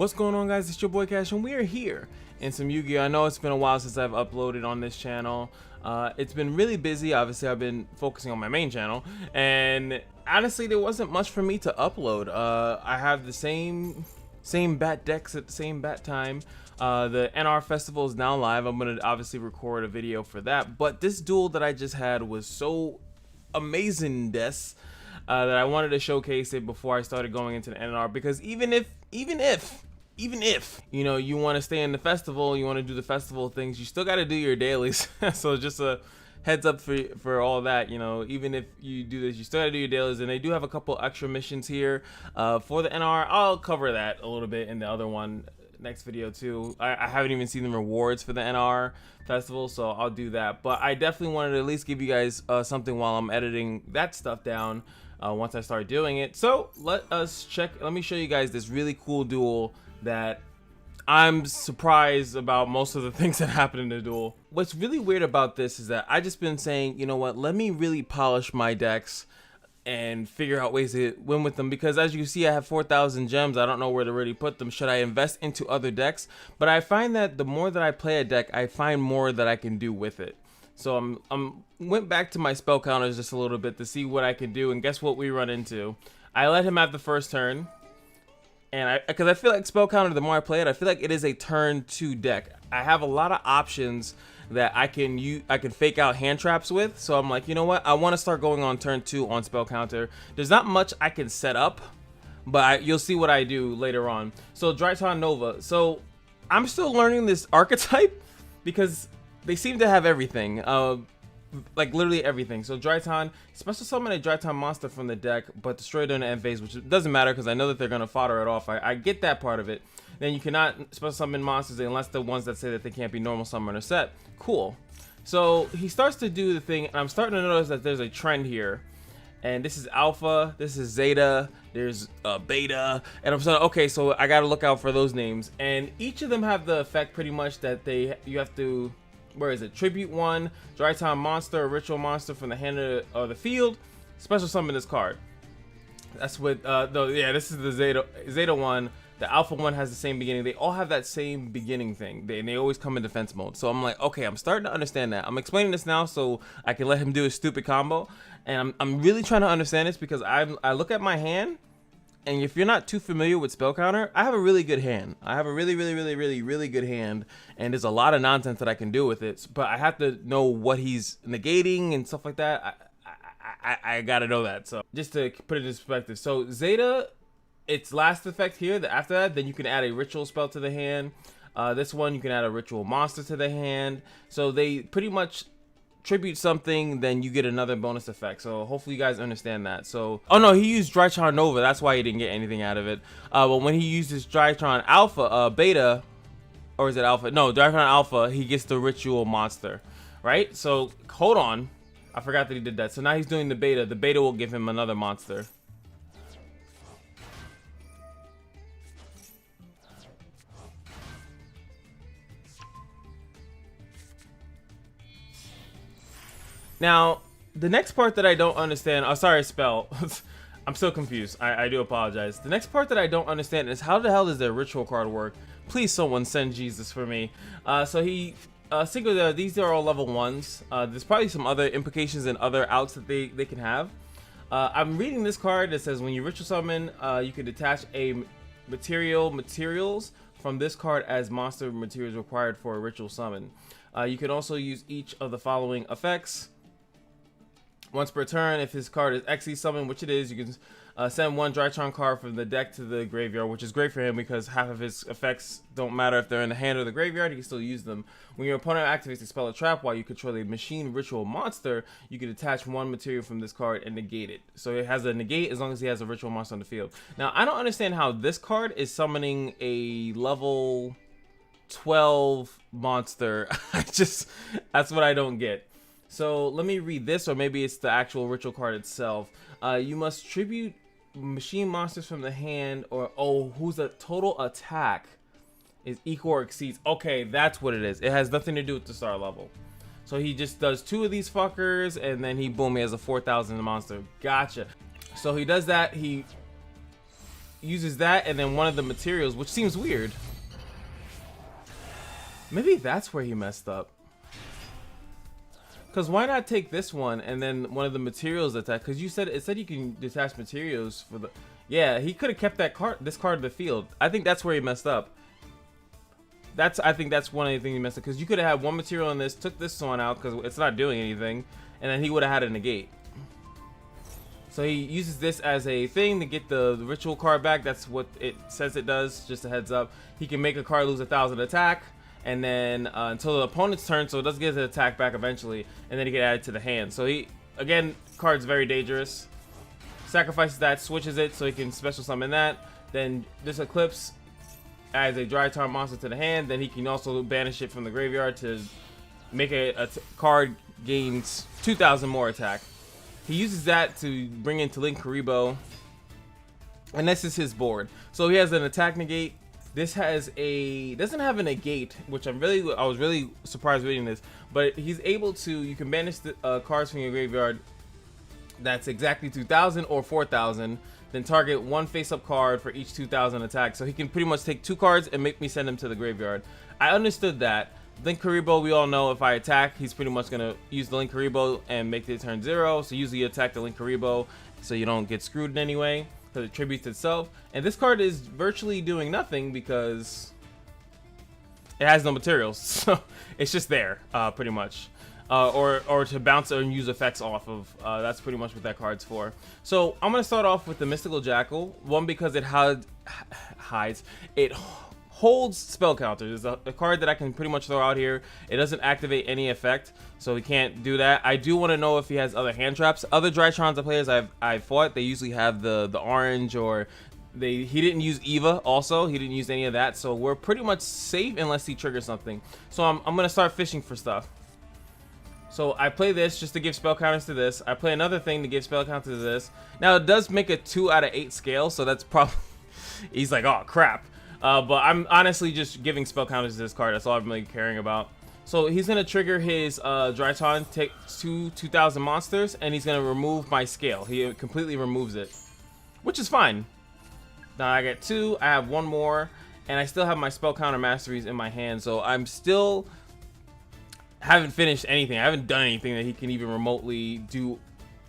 What's going on, guys? It's your boy Cash, and we are here in some Yu-Gi-Oh! I know it's been a while since I've uploaded on this channel. It's been really busy. Obviously, I've been focusing on my main channel, and honestly, there wasn't much for me to upload. I have the same bat decks at the same bat time. The NR Festival is now live. I'm gonna obviously record a video for that. But this duel that I just had was so amazing, that I wanted to showcase it before I started going into the NR, because even if you know you want to stay in the festival, you want to do the festival things, you still got to do your dailies. So just a heads up for all that, you know, even if you do this, you still got to do your dailies. And they do have a couple extra missions here for the NR. I'll cover that a little bit in the other one next video too. I haven't even seen the rewards for the NR festival, so I'll do that. But I definitely wanted to at least give you guys something while I'm editing that stuff down once I start doing it. So let me show you guys this really cool duel that I'm surprised about most of the things that happen in the duel. What's really weird about this is that I just been saying, you know what, let me really polish my decks and figure out ways to win with them, because as you can see, I have 4,000 gems. I don't know where to really put them. Should I invest into other decks? But I find that the more that I play a deck, I find more that I can do with it. So I'm went back to my spell counters just a little bit to see what I can do, and guess what we run into? I let him have the first turn, and because I feel like spell counter, the more I play it, I feel like it is a turn 2 deck. I have a lot of options that I can fake out hand traps with. So I'm like, you know what, I want to start going on turn 2 on spell counter. There's not much I can set up, but you'll see what I do later on. So Dryton Nova. So I'm still learning this archetype because they seem to have everything, like literally everything. So Dryton, special summon a Dryton monster from the deck, but destroy it in the end phase, which doesn't matter because I know that they're gonna fodder it off. I get that part of it. Then you cannot special summon monsters unless the ones that say that they can't be normal summon are set. Cool. So he starts to do the thing, and I'm starting to notice that there's a trend here. And this is alpha, this is zeta, there's beta, and I'm saying, okay, so I gotta look out for those names. And each of them have the effect pretty much that you have to, where is it? Tribute 1, Dryton monster, a ritual monster from the hand of the field, special summon this card. That's what, this is the Zeta one. The Alpha one has the same beginning. They all have that same beginning thing. They always come in defense mode. So I'm like, okay, I'm starting to understand that. I'm explaining this now so I can let him do his stupid combo. And I'm really trying to understand this because I look at my hand, and if you're not too familiar with spell counter, I have a really good hand. I have a really good hand, and there's a lot of nonsense that I can do with it. But I have to know what he's negating and stuff like that. I gotta know that. So just to put it in perspective, so Zeta, its last effect here. After that, then you can add a ritual spell to the hand. This one you can add a ritual monster to the hand. So they pretty much tribute something, then you get another bonus effect. So hopefully you guys understand that. So, oh no, he used Drytron Nova. That's why he didn't get anything out of it. But when he uses Drytron Alpha, Beta, or is it Alpha? No, Drytron Alpha, he gets the ritual monster, right? So hold on, I forgot that he did that. So now he's doing the Beta. The Beta will give him another monster. Now, the next part that I don't understand, oh, sorry, spell. I'm so confused. I do apologize. The next part that I don't understand is how the hell does their ritual card work? Please, someone send Jesus for me. So he, these are all level 1s. There's probably some other implications and other outs that they can have. I'm reading this card that says when you ritual summon, you can detach a materials from this card as monster materials required for a ritual summon. You can also use each of the following effects once per turn. If his card is XE summon, which it is, you can send one Drytron card from the deck to the graveyard, which is great for him because half of his effects don't matter if they're in the hand or the graveyard. He can still use them. When your opponent activates a spell or trap while you control a machine ritual monster, you can attach one material from this card and negate it. So it has a negate as long as he has a ritual monster on the field. Now, I don't understand how this card is summoning a level 12 monster. That's what I don't get. So let me read this, or maybe it's the actual ritual card itself. You must tribute machine monsters from the hand, or whose total attack is equal or exceeds. Okay, that's what it is. It has nothing to do with the star level. So he just does 2 of these fuckers, and then he boom, he has a 4,000 monster. Gotcha. So he does that. He uses that and then one of the materials, which seems weird. Maybe that's where he messed up. Because why not take this one and then one of the materials attack? Because you said it said you can detach materials for the. Yeah, he could have kept that card, this card of the field. I think that's where he messed up. I think that's one of the things he messed up. Because you could have had one material in this, took this one out because it's not doing anything, and then he would have had a negate. So he uses this as a thing to get the ritual card back. That's what it says it does. Just a heads up. He can make a card lose 1,000 attack. And then until the opponent's turn, so it does get his attack back eventually, and then he can add it to the hand. So he, again, card's very dangerous. Sacrifices that, switches it so he can special summon that. Then this Eclipse adds a dry tar monster to the hand. Then he can also banish it from the graveyard to make a card gains 2,000 more attack. He uses that to bring into Link Karibo, and this is his board. So he has an attack negate. This has doesn't have a negate, which I was really surprised reading this, but he's able to, you can banish the cards from your graveyard that's exactly 2,000 or 4,000, then target one face-up card for each 2,000 attack. So he can pretty much take 2 cards and make me send them to the graveyard. I understood that. Link Karibo, we all know if I attack, he's pretty much gonna use the Link Karibo and make the turn 0. So usually you attack the Link Karibo so you don't get screwed in any way, because it tributes itself. And this card is virtually doing nothing because it has no materials, so it's just there, pretty much. Or to bounce or use effects off of. That's pretty much what that card's for. So I'm gonna start off with the Mystical Jackal. One, because it holds spell counters. It's a card that I can pretty much throw out here. It doesn't activate any effect, so he can't do that. I do want to know if he has other hand traps. Other Drytrons players I've fought, they usually have the orange, or he didn't use Eva also. He didn't use any of that, so we're pretty much safe unless he triggers something. So I'm gonna start fishing for stuff. So I play this just to give spell counters to this. I play another thing to give spell counters to this. Now it does make a 2 out of 8 scale, so that's probably he's like, oh crap. But I'm honestly just giving spell counters to this card. That's all I'm really caring about. So he's gonna trigger his Drytron, take 2,000 monsters, and he's gonna remove my scale. He completely removes it, which is fine. Now I get 2. I have 1 more, and I still have my spell counter masteries in my hand. So I'm still haven't finished anything. I haven't done anything that he can even remotely do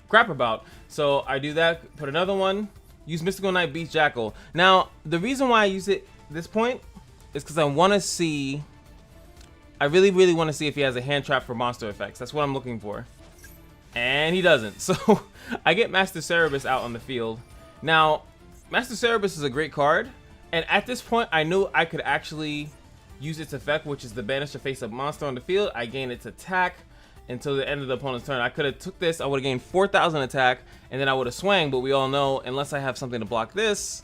crap about. So I do that. Put another one. Use Mystical Knight beats Jackal. Now the reason why I use it this point is because I want to see, I really want to see if he has a hand trap for monster effects. That's what I'm looking for, and he doesn't. So I get Master Cerebus out on the field. Now Master Cerebus is a great card, and at this point I knew I could actually use its effect, which is the banish the face-up monster on the field. I gain its attack until the end of the opponent's turn. I could have took this, I would have gained 4,000 attack, and then I would have swang, but we all know unless I have something to block this,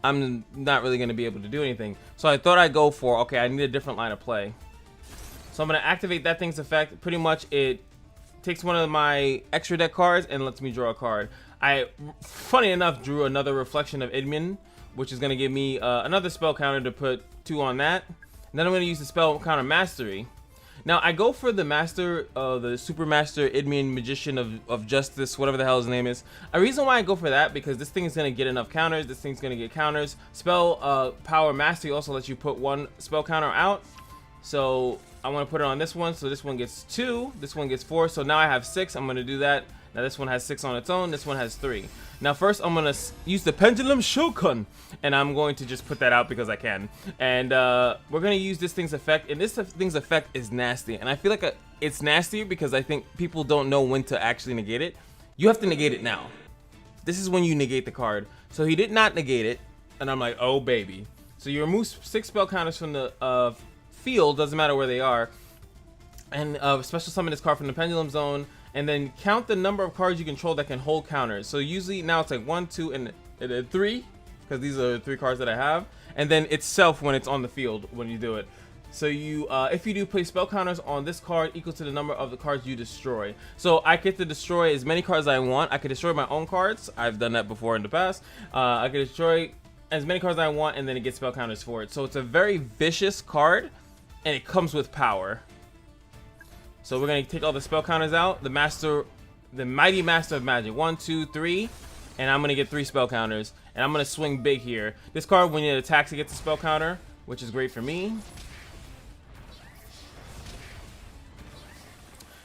I'm not really going to be able to do anything. So I thought I'd go for, okay, I need a different line of play. So I'm going to activate that thing's effect. Pretty much it takes one of my extra deck cards and lets me draw a card. I, funny enough, drew another Reflection of Idmin, which is going to give me another spell counter to put 2 on that. And then I'm going to use the spell counter mastery. Now I go for the master, the super master Idmian magician of justice, whatever the hell his name is. A reason why I go for that, because this thing is gonna get enough counters. This thing's gonna get counters. Spell power mastery also lets you put 1 spell counter out. So I want to put it on this one. So this one gets 2. This one gets 4. So now I have 6. I'm gonna do that. Now this one has 6 on its own. This one has 3. Now first I'm gonna use the Pendulum Shogun, and I'm going to just put that out because I can. And we're gonna use this thing's effect, and this thing's effect is nasty. And I feel like it's nastier because I think people don't know when to actually negate it. You have to negate it now. This is when you negate the card. So he did not negate it, and I'm like, oh baby. So you remove 6 spell counters from the field, doesn't matter where they are, and special summon this card from the Pendulum Zone. And then count the number of cards you control that can hold counters. So usually now it's like 1, 2, and 3, because these are the 3 cards that I have. And then itself when it's on the field when you do it. So you, if you do place spell counters on this card equal to the number of the cards you destroy. So I get to destroy as many cards as I want. I can destroy my own cards. I've done that before in the past. I can destroy as many cards as I want, and then it gets spell counters for it. So it's a very vicious card, and it comes with power. So we're gonna take all the spell counters out. The mighty master of magic. 1, 2, 3, and I'm gonna get 3 spell counters. and I'm gonna swing big here. This card, when it attacks, it gets a spell counter, which is great for me.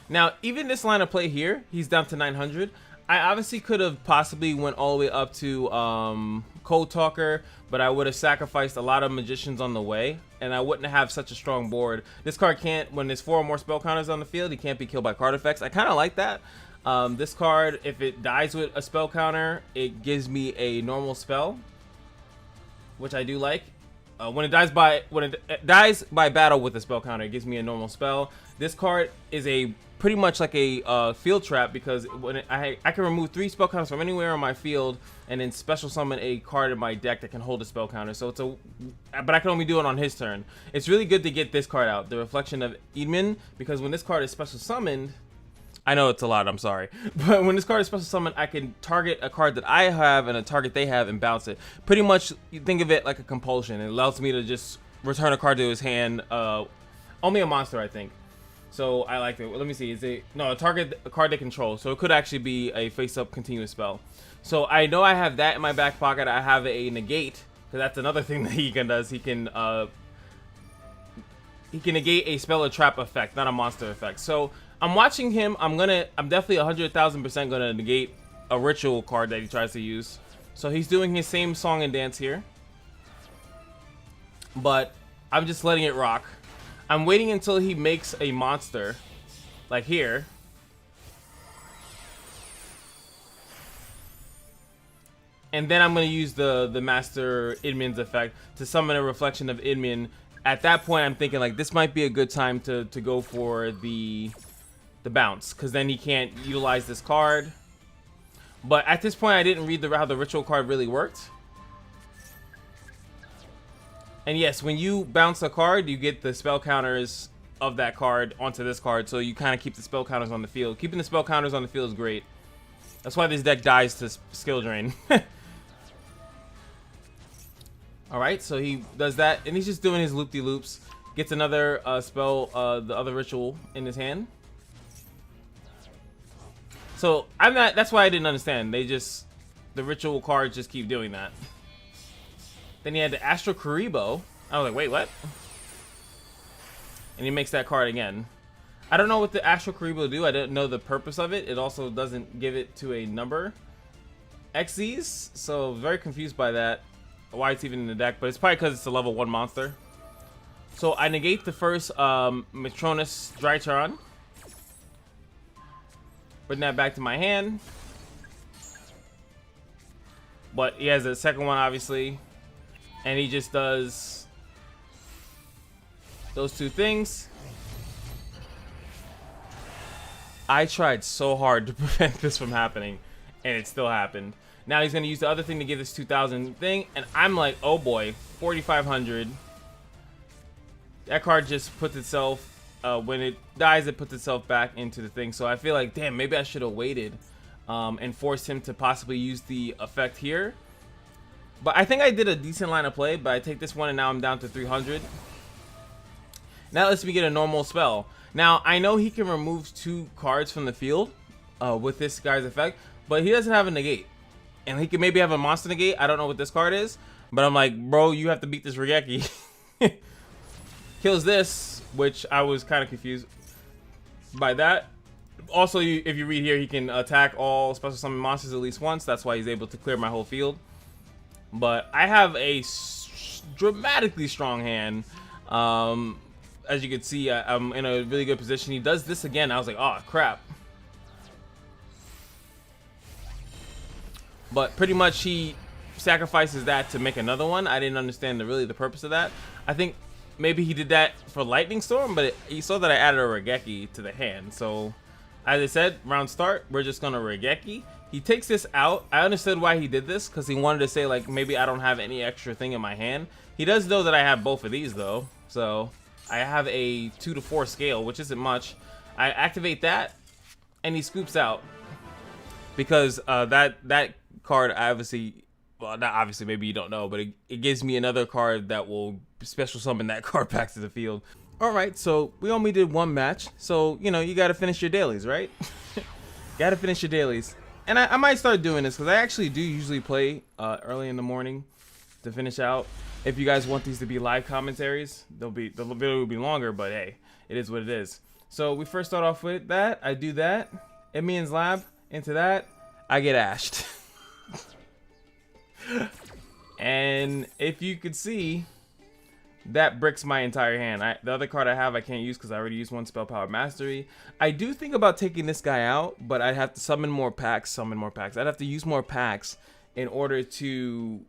Now, even this line of play here, he's down to 900. I obviously could have possibly went all the way up to Cold Talker, but I would have sacrificed a lot of Magicians on the way, and I wouldn't have such a strong board. This card can't, when there's 4 or more spell counters on the field, he can't be killed by card effects. I kind of like that. This card, if it dies with a spell counter, it gives me a normal spell, which I do like. When it dies by battle with a spell counter, it gives me a normal spell. This card is pretty much like a field trap, because when I can remove 3 spell counters from anywhere on my field and then special summon a card in my deck that can hold a spell counter. So but I can only do it on his turn. It's really good to get this card out, the Reflection of Edmund, because when this card is special summoned, I know it's a lot, I'm sorry, but when this card is special summoned, I can target a card that I have and a target they have and bounce it. Pretty much, you think of it like a compulsion. It allows me to just return a card to his hand. Only a monster, I think. So I like it. Let me see. A card they control. So it could actually be a face-up continuous spell. So I know I have that in my back pocket. I have a negate, because that's another thing that he does. He can negate a spell or trap effect, not a monster effect. So I'm watching him. I'm definitely 100,000% gonna negate a ritual card that he tries to use. So he's doing his same song and dance here, but I'm just letting it rock. I'm waiting until he makes a monster, like here. And then I'm going to use the Master Idmin's effect to summon a Reflection of Idmin. At that point, I'm thinking like this might be a good time to go for the bounce, because then he can't utilize this card. But at this point, I didn't read how the ritual card really worked. And yes, when you bounce a card, you get the spell counters of that card onto this card, so you kind of keep the spell counters on the field. Keeping the spell counters on the field is great. That's why this deck dies to skill drain. Alright, so he does that, and he's just doing his loop-de-loops. Gets another spell, the other ritual in his hand. So, that's why I didn't understand. The ritual cards just keep doing that. Then he had the Astral Kuribo. I was like, wait, what? And he makes that card again. I don't know what the Astral Kuribo do. I don't know the purpose of it. It also doesn't give it to a number. XZs, so very confused by that. Why it's even in the deck, but it's probably because it's a level 1 monster. So I negate the first Metronus Drytron. Bring that back to my hand. But he has a second one, obviously. And he just does those 2 things. I tried so hard to prevent this from happening, and it still happened. Now he's going to use the other thing to give this 2,000 thing, and I'm like, oh boy, 4,500. That card just puts itself, when it dies, it puts itself back into the thing. So I feel like, damn, maybe I should have waited and forced him to possibly use the effect here. But I think I did a decent line of play, but I take this one and now I'm down to 300. Now lets me get a normal spell. Now, I know he can remove 2 cards from the field with this guy's effect, but he doesn't have a negate. And he can maybe have a monster negate. I don't know what this card is, but I'm like, bro, you have to beat this Regeki. Kills this, which I was kind of confused by that. Also, if you read here, he can attack all special summon monsters at least once. That's why he's able to clear my whole field. But I have a dramatically strong hand. As you can see, I'm in a really good position. He does this again. I was like, oh, crap. But pretty much he sacrifices that to make another one. I didn't understand really the purpose of that. I think maybe he did that for Lightning Storm, but he saw that I added a Regeki to the hand. So, as I said, round start, we're just going to Regeki. He takes this out. I understood why he did this, because he wanted to say, like, maybe I don't have any extra thing in my hand. He does know that I have both of these, though. So, I have a 2 to 4 scale, which isn't much. I activate that, and he scoops out. Because that card, obviously, well, not obviously, maybe you don't know, but it gives me another card that will special summon that card back to the field. Alright, so we only did 1 match. So, you know, you got to finish your dailies, right? Got to finish your dailies. and I might start doing this because I actually do usually play early in the morning to finish out. If you guys want these to be live commentaries, the video will be longer, but hey, it is what it is. So we first start off with that. I do that. Emian's Lab into that. I get ashed. And if you could see, that bricks my entire hand. The other card I have I can't use because I already used one Spell Power Mastery. I do think about taking this guy out, but I'd have to summon more packs. I'd have to use more packs in order to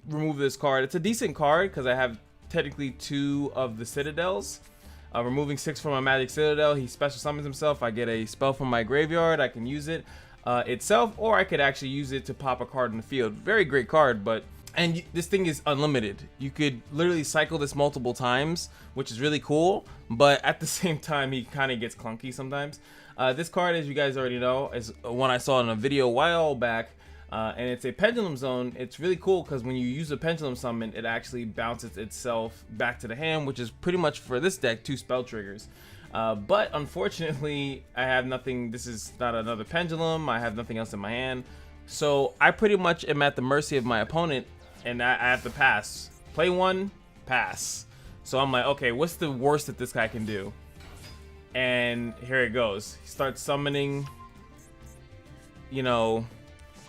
remove this card. It's a decent card because I have technically 2 of the Citadels. Removing 6 from my Magic Citadel, he special summons himself. I get a spell from my graveyard. I can use it itself, or I could actually use it to pop a card in the field. Very great card, but and this thing is unlimited. You could literally cycle this multiple times, which is really cool, but at the same time, he kind of gets clunky sometimes. This card, as you guys already know, is one I saw in a video a while back, and it's a Pendulum Zone. It's really cool because when you use a Pendulum Summon, it actually bounces itself back to the hand, which is pretty much for this deck 2 spell triggers. But unfortunately, I have nothing. This is not another Pendulum. I have nothing else in my hand. So I pretty much am at the mercy of my opponent, and I have to pass. Play one, pass. So I'm like, okay, what's the worst that this guy can do? And here it goes. He starts summoning, you know,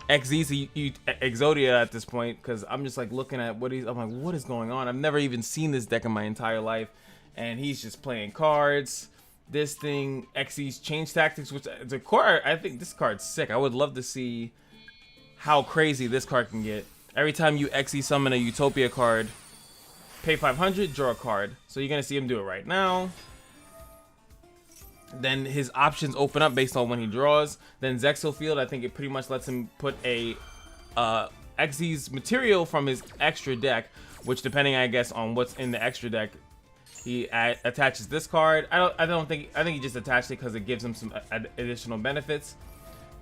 XZ, Exodia at this point, because I'm just like looking at what I'm like, what is going on? I've never even seen this deck in my entire life. And he's just playing cards. This thing, XZ's Change Tactics, which the card, I think this card's sick. I would love to see how crazy this card can get. Every time you XZ summon a Utopia card, pay 500, draw a card. So you're gonna see him do it right now. Then his options open up based on when he draws. Then Zexal Field, I think it pretty much lets him put a XZ's material from his extra deck, which depending, I guess, on what's in the extra deck, he attaches this card. I think he just attached it because it gives him some additional benefits.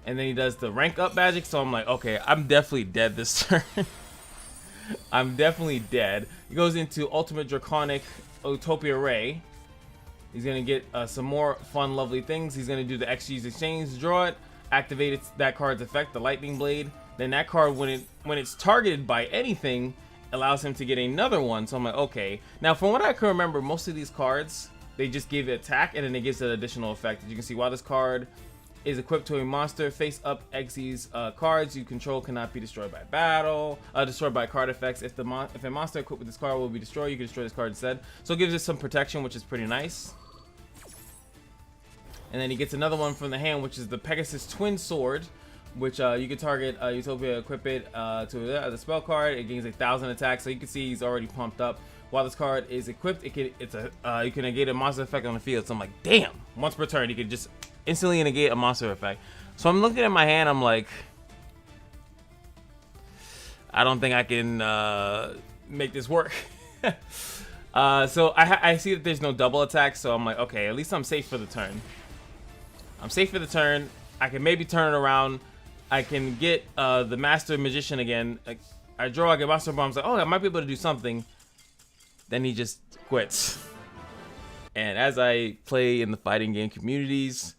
And then he does the rank up magic. So I'm like, okay, I'm definitely dead this turn. I'm definitely dead. He goes into Ultimate Draconic Utopia Ray. He's gonna get some more fun, lovely things. He's gonna do the XG's Exchange, draw it, activate that card's effect, the Lightning Blade. Then that card, when it's targeted by anything, allows him to get another one. So I'm like, okay. Now, from what I can remember, most of these cards, they just give it attack and then it gives an additional effect. As you can see, while this card is equipped to a monster, face up XZ's cards you control cannot be destroyed by battle, destroyed by card effects. If a monster equipped with this card will be destroyed, you can destroy this card instead. So it gives it some protection, which is pretty nice. And then he gets another one from the hand, which is the Pegasus Twin Sword, which you can target Utopia, equip it to the spell card. It gains 1,000 attacks, so you can see he's already pumped up. While this card is equipped, you can negate a monster effect on the field. So I'm like, damn! Once per turn, you can just instantly negate a monster effect. So I'm looking at my hand, I'm like, I don't think I can make this work. So I see that there's no double attack, so I'm like, okay, at least I'm safe for the turn. I'm safe for the turn. I can maybe turn it around. I can get the Master Magician again. I draw, I get Master Bombs, like, oh, I might be able to do something. Then he just quits. And as I play in the fighting game communities,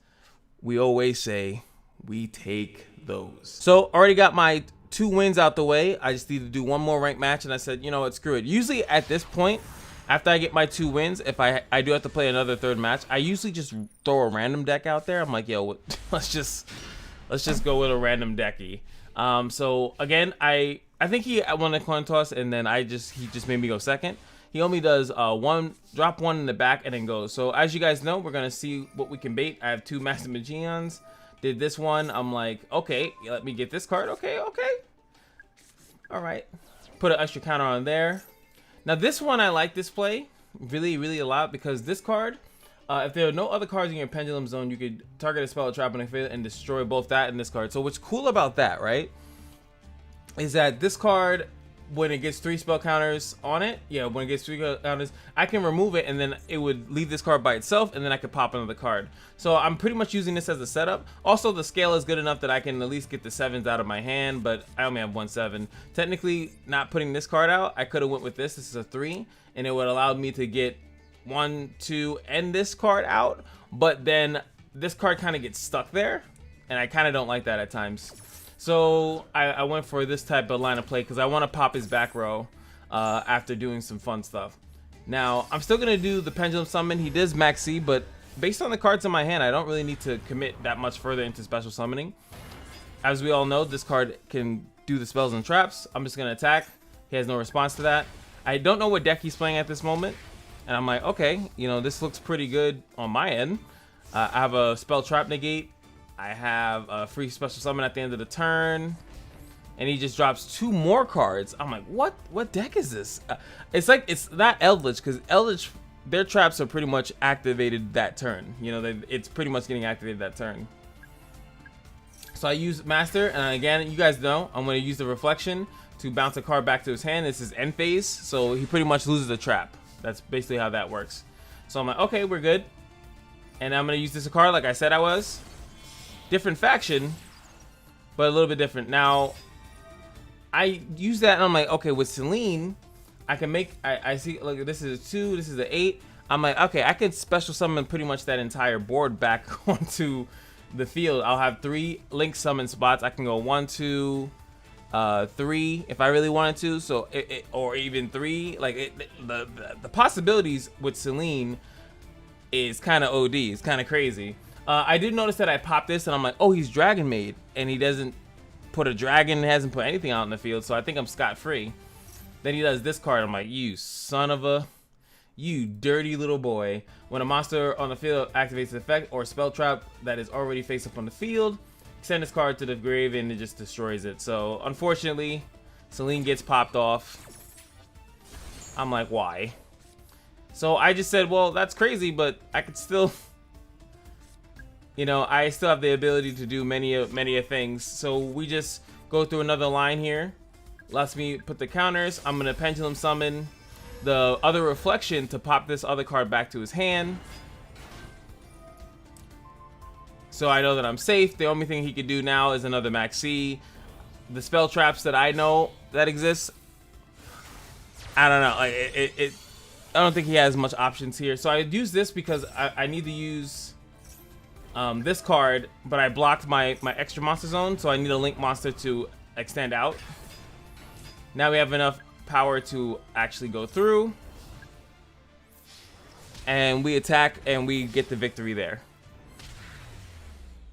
we always say, we take those. So already got my 2 wins out the way. I just need to do one more ranked match, and I said, you know what, screw it. Usually at this point, after I get my 2 wins, if I do have to play another 3rd match, I usually just throw a random deck out there. I'm like, yo, let's just go with a random decky. So again, I think he won a coin toss, and then he just made me go second. He only does drop 1 in the back and then goes. So as you guys know, we're gonna see what we can bait. I have 2 Master Magians. Did this one. I'm like, okay, let me get this card. Okay. All right. Put an extra counter on there. Now this one, I like this play really a lot, because this card, if there are no other cards in your Pendulum Zone, you could target a spell or trap on a field and destroy both that and this card. So what's cool about that, right, is that this card, when it gets 3 spell counters on it, when it gets 3 counters, I can remove it, and then it would leave this card by itself, and then I could pop another card. So I'm pretty much using this as a setup. Also, the scale is good enough that I can at least get the 7s out of my hand, but I only have 1 7. Technically, not putting this card out, I could have went with this. This is a 3, and it would allow me to get 1, 2, and this card out, but then this card kind of gets stuck there. and I kind of don't like that at times. So I went for this type of line of play because I want to pop his back row after doing some fun stuff. Now, I'm still going to do the Pendulum Summon. He does max C, but based on the cards in my hand, I don't really need to commit that much further into special summoning. As we all know, this card can do the spells and traps. I'm just going to attack. He has no response to that. I don't know what deck he's playing at this moment. And I'm like, okay, you know, this looks pretty good on my end. I have a Spell Trap Negate. I have a free special summon at the end of the turn. And he just drops 2 more cards. I'm like, what deck is this? It's like, it's not Eldritch, because Eldritch, their traps are pretty much activated that turn. You know, it's pretty much getting activated that turn. So I use Master, and again, you guys know, I'm going to use the Reflection to bounce a card back to his hand. This is end phase, so he pretty much loses the trap. That's basically how that works. So I'm like, okay, we're good. And I'm going to use this card like I said I was. Different faction, but a little bit different. Now, I use that, and I'm like, okay, with Celine, I can make, I see, look, this is a 2, this is an 8. I'm like, okay, I can special summon pretty much that entire board back onto the field. I'll have 3 link summon spots. I can go 1, 2, 3 if I really wanted to. So or even 3. Like the possibilities with Celine is kind of OD. It's kind of crazy. I did notice that I popped this, and I'm like, oh, he's Dragon Maid, and he doesn't put a dragon, hasn't put anything out in the field, so I think I'm scot-free. Then he does this card. I'm like, you son of a, you dirty little boy. When a monster on the field activates an effect or spell trap that is already face up on the field, send this card to the grave and it just destroys it. So unfortunately, Celine gets popped off. I'm like, why? So I just said, well, that's crazy, but I could still, you know, I still have the ability to do many things. So we just go through another line here. Lets me put the counters. I'm gonna Pendulum Summon the other Reflection to pop this other card back to his hand. So I know that I'm safe. The only thing he could do now is another Max C. The spell traps that I know that exist, I don't know. I don't think he has much options here. So I use this because I need to use this card, but I blocked my extra monster zone, so I need a link monster to extend out. Now we have enough power to actually go through, and we attack and we get the victory there.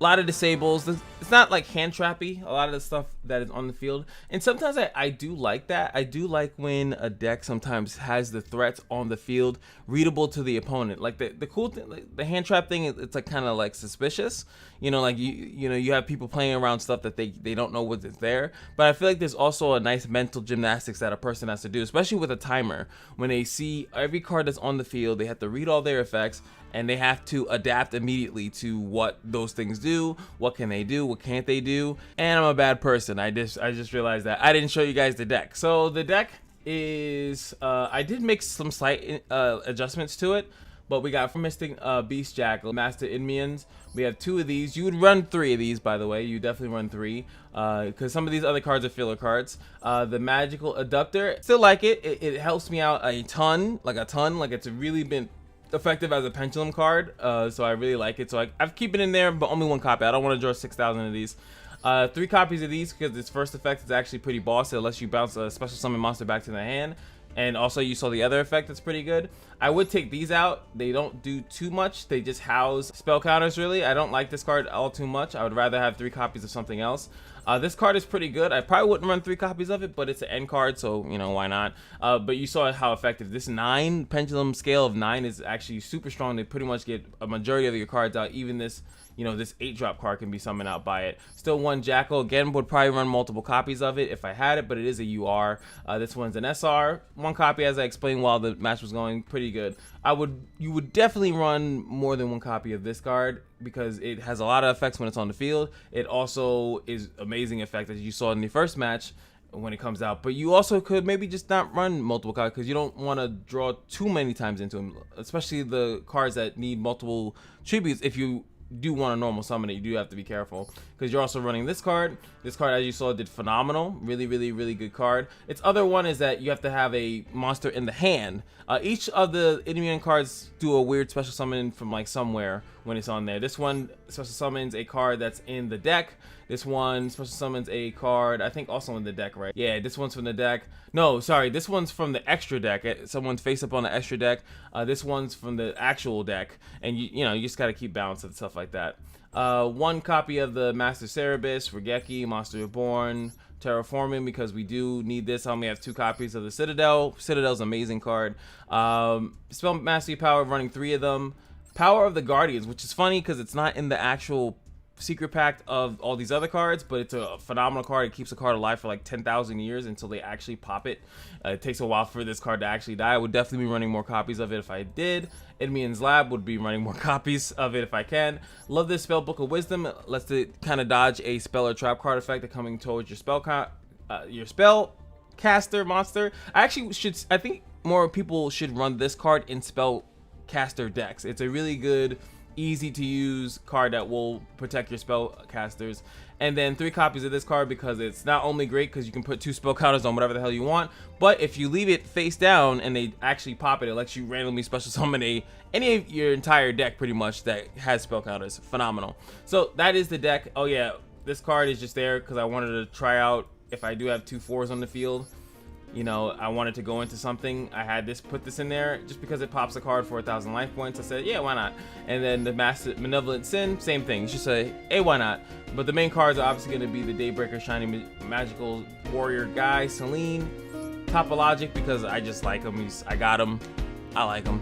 A lot of disables. It's not like hand trappy, a lot of the stuff that is on the field, and sometimes I do like that. I do like when a deck sometimes has the threats on the field readable to the opponent. Like the cool thing, like the hand trap thing, it's like kind of like suspicious, you know, like you know, you have people playing around stuff that they don't know what's there. But I feel like there's also a nice mental gymnastics that a person has to do, especially with a timer. When they see every card that's on the field, they have to read all their effects, and they have to adapt immediately to what those things do. What can they do? What can't they do? And I'm a bad person. I just realized that I didn't show you guys the deck. So the deck is I did make some slight adjustments to it, but we got Mystic Beast Jackal, Master Inmians. We have 2 of these. You would run 3 of these, by the way. You definitely run 3 because some of these other cards are filler cards. The Magical Adductor, still like it. It helps me out a ton. Like it's really been effective as a pendulum card, so I really like it. So I've keep it in there, but only 1 copy. I don't want to draw 6,000 of these. 3 copies of these because its first effect is actually pretty boss. It lets you bounce a special summon monster back to the hand, and also you saw the other effect that's pretty good. I would take these out. They don't do too much. They just house spell counters. Really, I don't like this card all too much. I would rather have 3 copies of something else. This card is pretty good. I probably wouldn't run 3 copies of it, but it's an end card, so you know, why not. But you saw how effective this 9 pendulum scale of 9 is actually super strong. They pretty much get a majority of your cards out. Even this, you know, this 8-drop card can be summoned out by it. Still 1 Jackal. Again, would probably run multiple copies of it if I had it, but it is a UR. This one's an SR. 1 copy, as I explained while the match was going, pretty good. You would definitely run more than 1 copy of this card because it has a lot of effects when it's on the field. It also is amazing effect as you saw in the first match when it comes out. But you also could maybe just not run multiple cards because you don't want to draw too many times into them, especially the cards that need multiple tributes. If you do want to normal summon it, you do have to be careful because you're also running this card. This card, as you saw, did phenomenal. Really, really, really good card. Its other one is that you have to have a monster in the hand. Each of the Inumian cards do a weird special summon from like somewhere when it's on there. This one special summons a card that's in the deck. This one special summons a card, I think also in the deck, right? Yeah, this one's from the deck. No, sorry, this one's from the extra deck. Someone's face up on the extra deck. This one's from the actual deck. And you know, you just gotta keep balance and stuff like that. One copy of the Master Cerebus, Regeki, Monster Reborn, Terraforming, because we do need this. I only have 2 copies of the Citadel. Citadel's an amazing card. Spell Mastery Power, running 3 of them. Power of the Guardians, which is funny because it's not in the actual secret pack of all these other cards, but it's a phenomenal card. It keeps a card alive for like 10,000 years until they actually pop it. It takes a while for this card to actually die. I would definitely be running more copies of it if I did. Enmion's Lab would be running more copies of it if I can. Love this spell Book of Wisdom. It lets it kind of dodge a spell or trap card effect coming towards your spell caster monster. I think more people should run this card in spell caster decks. It's a really good, easy to use card that will protect your spell casters. And then 3 copies of this card because it's not only great because you can put 2 spell counters on whatever the hell you want, but if you leave it face down and they actually pop it, it lets you randomly special summon any of your entire deck pretty much that has spell counters. Phenomenal. So that is the deck. Oh yeah, this card is just there because I wanted to try out if I do have 2 4s on the field. You know, I wanted to go into something. I had put this in there just because it pops a card for 1,000 life points. I said, yeah, why not? And then the Malevolent Sin, same thing. It's just hey, why not? But the main cards are obviously going to be the Daybreaker, Shiny Magical Warrior guy, Celine, Topologic, because I just like him. I got him. I like him.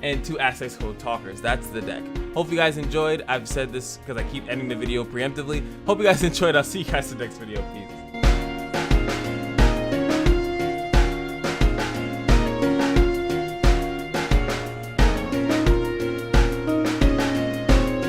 And 2 Aspects Code Talkers. That's the deck. Hope you guys enjoyed. I've said this because I keep ending the video preemptively. Hope you guys enjoyed. I'll see you guys in the next video. Peace.